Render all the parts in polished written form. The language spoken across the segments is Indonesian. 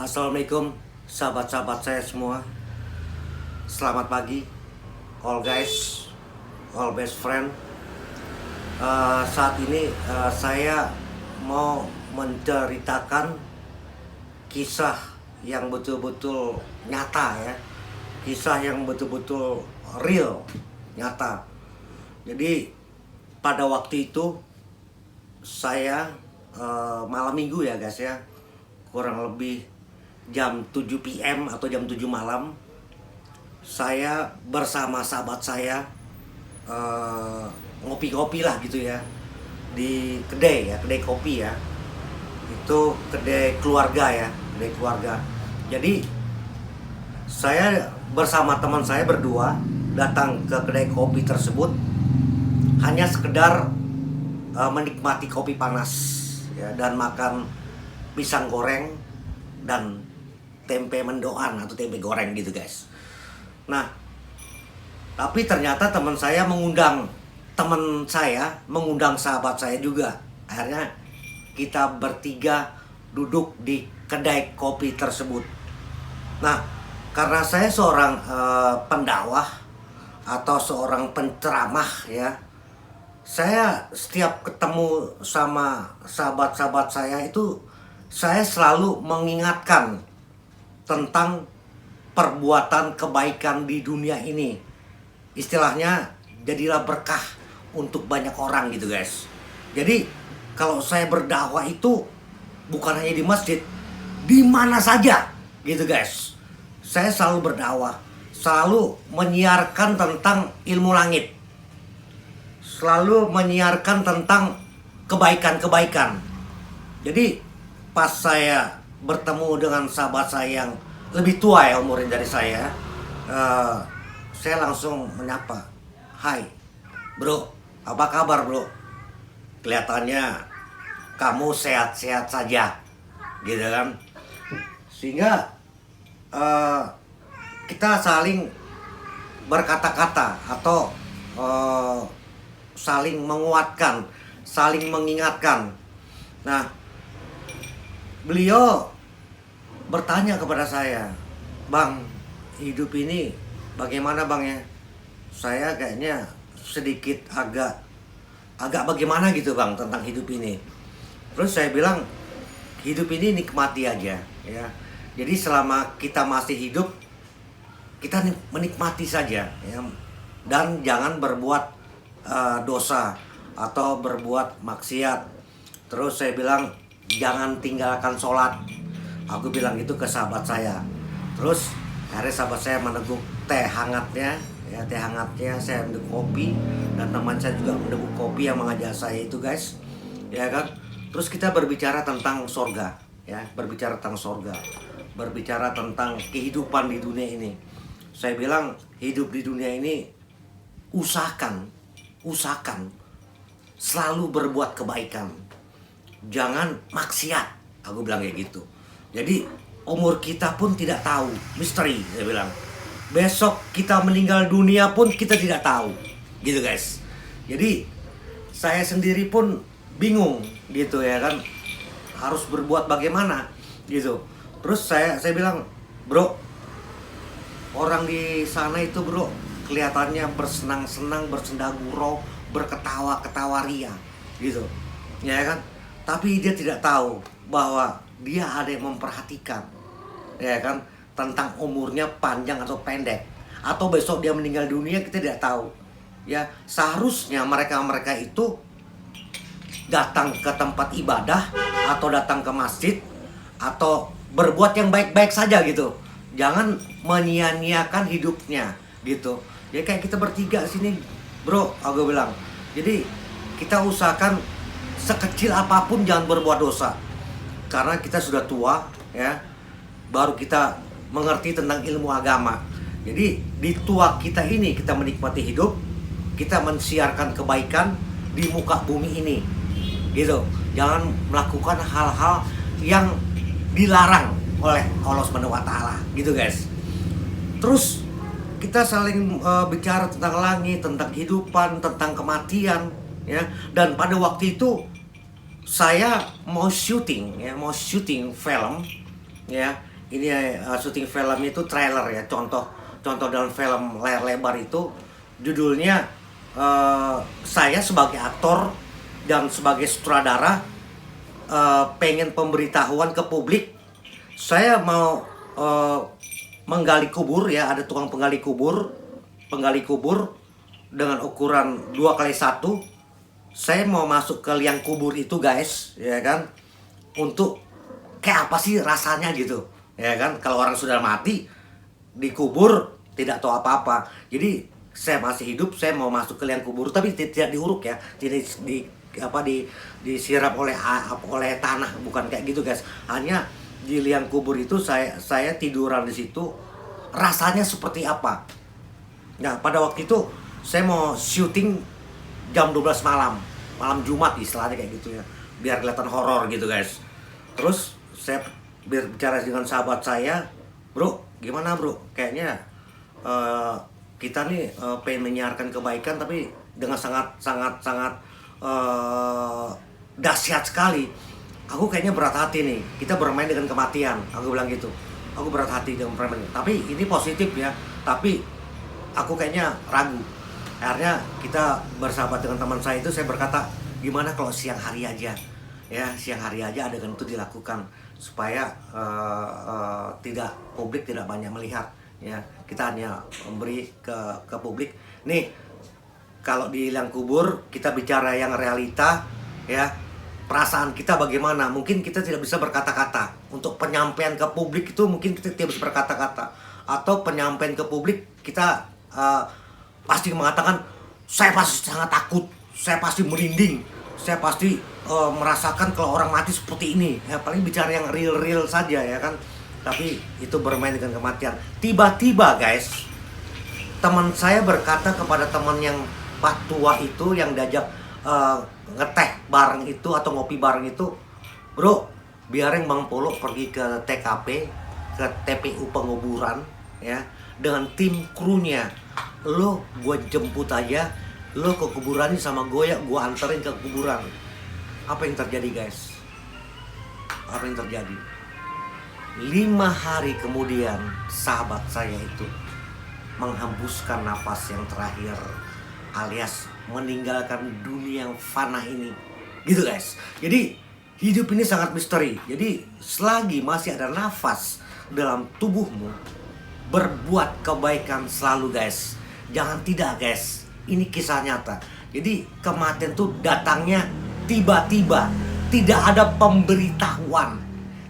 Assalamualaikum sahabat-sahabat saya semua. Selamat pagi all guys, all best friend. Saat ini saya mau menceritakan kisah yang betul-betul nyata ya. Kisah yang betul-betul real, nyata. Jadi pada waktu itu saya malam minggu ya guys ya, kurang lebih jam 7 PM atau jam 7 malam, saya bersama sahabat saya ngopi-ngopi lah gitu ya, di kedai ya, kedai kopi ya. Itu kedai keluarga ya, kedai keluarga. Jadi saya bersama teman saya berdua datang ke kedai kopi tersebut hanya sekedar menikmati kopi panas ya, dan makan pisang goreng dan tempe mendoan atau tempe goreng gitu guys. Nah, tapi ternyata teman saya mengundang sahabat saya juga. Akhirnya kita bertiga duduk di kedai kopi tersebut. Nah, karena saya seorang pendakwah atau seorang penceramah ya, saya setiap ketemu sama sahabat-sahabat saya itu, saya selalu mengingatkan tentang perbuatan kebaikan di dunia ini. Istilahnya, jadilah berkah untuk banyak orang gitu guys. Jadi kalau saya berdakwah itu bukan hanya di masjid, di mana saja gitu guys. Saya selalu berdakwah, selalu menyiarkan tentang ilmu langit, selalu menyiarkan tentang kebaikan-kebaikan. Jadi pas saya bertemu dengan sahabat saya yang lebih tua ya umurnya dari saya langsung menyapa, "Hai bro, apa kabar bro? Kelihatannya kamu sehat-sehat saja," gitu kan. Sehingga kita saling berkata-kata atau saling menguatkan, saling mengingatkan. Nah, beliau bertanya kepada saya, "Bang, hidup ini bagaimana bang ya? Saya kayaknya sedikit agak bagaimana gitu bang tentang hidup ini." Terus saya bilang, hidup ini nikmati aja ya. Jadi selama kita masih hidup, kita menikmati saja ya. Dan jangan berbuat dosa atau berbuat maksiat. Terus saya bilang, jangan tinggalkan sholat. Aku bilang gitu ke sahabat saya. Terus akhirnya sahabat saya meneguk teh hangatnya ya, teh hangatnya saya meneguk kopi, dan teman saya juga meneguk kopi yang mengajak saya itu guys ya kan. Terus kita berbicara tentang sorga ya, berbicara tentang sorga, berbicara tentang kehidupan di dunia ini. Saya bilang, hidup di dunia ini usahakan selalu berbuat kebaikan, jangan maksiat. Aku bilang kayak gitu. Jadi umur kita pun tidak tahu, misteri saya bilang. Besok kita meninggal dunia pun kita tidak tahu, gitu guys. Jadi saya sendiri pun bingung gitu ya kan, harus berbuat bagaimana gitu. Terus saya bilang, "Bro, orang di sana itu bro kelihatannya bersenang-senang, bersendagurau, berketawa-ketawa ria gitu ya kan. Tapi dia tidak tahu bahwa dia ada yang memperhatikan ya kan, tentang umurnya panjang atau pendek, atau besok dia meninggal dunia kita tidak tahu ya. Seharusnya mereka itu datang ke tempat ibadah atau datang ke masjid atau berbuat yang baik-baik saja gitu. Jangan menyia-nyiakan hidupnya gitu. Ya kayak kita bertiga sini, bro, aku bilang. Jadi kita usahakan sekecil apapun jangan berbuat dosa. Karena kita sudah tua, ya. Baru kita mengerti tentang ilmu agama. Jadi di tua kita ini kita menikmati hidup, kita mensiarkan kebaikan di muka bumi ini. Gitu. Jangan melakukan hal-hal yang dilarang oleh Allah Subhanahu wa taala, gitu guys. Terus kita saling bicara tentang langit, tentang kehidupan, tentang kematian, ya. Dan pada waktu itu saya mau syuting, ya, mau syuting film, ya. Ini syuting film itu trailer, ya. Contoh dalam film layar lebar itu judulnya saya sebagai aktor dan sebagai sutradara pengen pemberitahuan ke publik. Saya mau menggali kubur, ya, ada tukang penggali kubur dengan ukuran 2x1. Saya mau masuk ke liang kubur itu guys, ya kan, untuk kayak apa sih rasanya gitu, ya kan, kalau orang sudah mati dikubur tidak tahu apa-apa. Jadi saya masih hidup, saya mau masuk ke liang kubur tapi tidak diuruk, ya, tidak disirap oleh tanah, bukan kayak gitu guys. Hanya di liang kubur itu saya tiduran di situ, rasanya seperti apa. Nah, pada waktu itu saya mau syuting jam 12 malam Jumat istilahnya kayak gitu, ya, biar kelihatan horor gitu guys. Terus saya bicara dengan sahabat saya, bro, gimana bro, kayaknya kita nih pengen menyiarkan kebaikan tapi dengan sangat dahsyat sekali. Aku kayaknya berat hati nih, kita bermain dengan kematian. Aku bilang gitu, aku berat hati dengan bermain. Tapi ini positif, ya, tapi aku kayaknya ragu. Akhirnya kita bersahabat dengan teman saya itu, saya berkata, gimana kalau siang hari aja, ya, siang hari aja adegan itu dilakukan supaya publik tidak banyak melihat, ya, kita hanya memberi ke publik. Nih, kalau di liang kubur kita bicara yang realita, ya, perasaan kita bagaimana. Mungkin kita tidak bisa berkata-kata. Untuk penyampaian ke publik itu mungkin kita tidak bisa berkata-kata. Atau penyampaian ke publik kita pasti mengatakan, saya pasti sangat takut, saya pasti merinding, saya pasti merasakan kalau orang mati seperti ini, ya. Paling bicara yang real saja, ya kan. Tapi itu bermain dengan kematian. Tiba-tiba guys, teman saya berkata kepada teman yang Pak tua itu yang diajak ngeteh bareng itu atau ngopi bareng itu, bro, biarin Bang Polo pergi ke TKP, ke TPU penguburan, ya, dengan tim krunya. Lo gue jemput aja, lo ke kuburan sama gue, ya, gue anterin ke kuburan. Apa yang terjadi guys? Apa yang terjadi? 5 hari kemudian sahabat saya itu menghembuskan nafas yang terakhir, alias meninggalkan dunia yang fana ini, gitu guys. Jadi hidup ini sangat misteri. Jadi selagi masih ada nafas dalam tubuhmu, berbuat kebaikan selalu guys. Jangan tidak guys. Ini kisah nyata. Jadi kematian itu datangnya tiba-tiba, tidak ada pemberitahuan,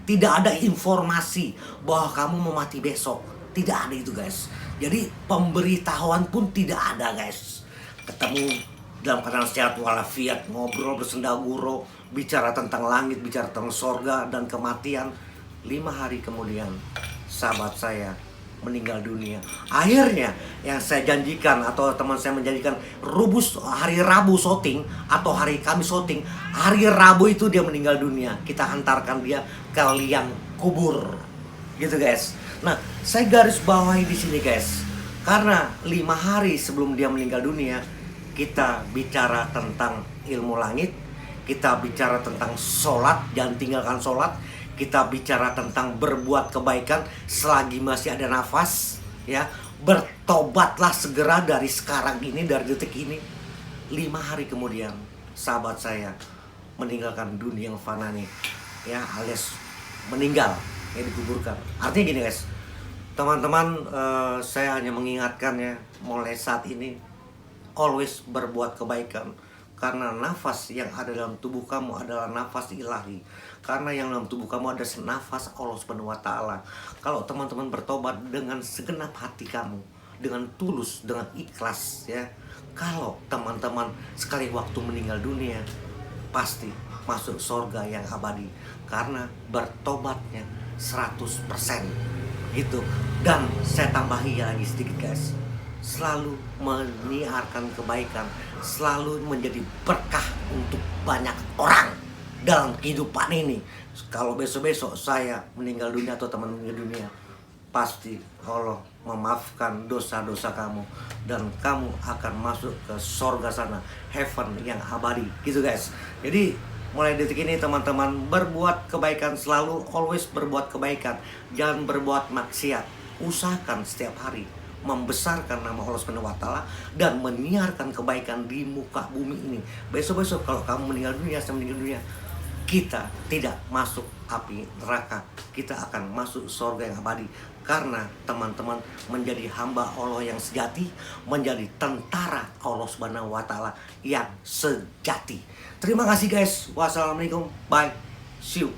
tidak ada informasi bahwa kamu mau mati besok. Tidak ada itu guys. Jadi pemberitahuan pun tidak ada guys. Ketemu dalam keadaan sehat walafiat, ngobrol bersendaguro, bicara tentang langit, bicara tentang sorga dan kematian. 5 hari kemudian sahabat saya meninggal dunia. Akhirnya yang saya janjikan atau teman saya menjanjikan hari Rabu syuting atau hari Kamis syuting, hari Rabu itu dia meninggal dunia. Kita hantarkan dia ke liang kubur, gitu guys. Nah, saya garis bawahi di sini guys, karena 5 hari sebelum dia meninggal dunia, kita bicara tentang ilmu langit, kita bicara tentang sholat, jangan tinggalkan sholat. Kita bicara tentang berbuat kebaikan selagi masih ada nafas, ya. Bertobatlah segera dari sekarang ini, dari detik ini. 5 hari kemudian sahabat saya meninggalkan dunia yang fana nih, ya, alias meninggal, ya, dikuburkan. Artinya gini guys, teman-teman, saya hanya mengingatkan, ya, mulai saat ini always berbuat kebaikan. Karena nafas yang ada dalam tubuh kamu adalah nafas ilahi. Karena yang dalam tubuh kamu ada nafas Allah Subhanahu wa taala. Kalau teman-teman bertobat dengan segenap hati kamu, dengan tulus, dengan ikhlas ya. Kalau teman-teman sekali waktu meninggal dunia pasti masuk surga yang abadi karena bertobatnya 100% gitu. Dan saya tambahi lagi sedikit guys, selalu menyiarkan kebaikan, selalu menjadi berkah untuk banyak orang dalam kehidupan ini. Kalau besok-besok saya meninggal dunia atau teman meninggal dunia, pasti Allah memaafkan dosa-dosa kamu dan kamu akan masuk ke surga sana, heaven yang abadi gitu guys. Jadi mulai detik ini teman-teman berbuat kebaikan, selalu always berbuat kebaikan, jangan berbuat maksiat. Usahakan setiap hari membesarkan nama Allah Subhanahu wa taala dan menyiarkan kebaikan di muka bumi ini. Besok-besok kalau kamu meninggal dunia, saya meninggal dunia, kita tidak masuk api neraka, kita akan masuk surga yang abadi karena teman-teman menjadi hamba Allah yang sejati, menjadi tentara Allah Subhanahu wa taala yang sejati. Terima kasih guys. Wassalamualaikum. Bye. See you.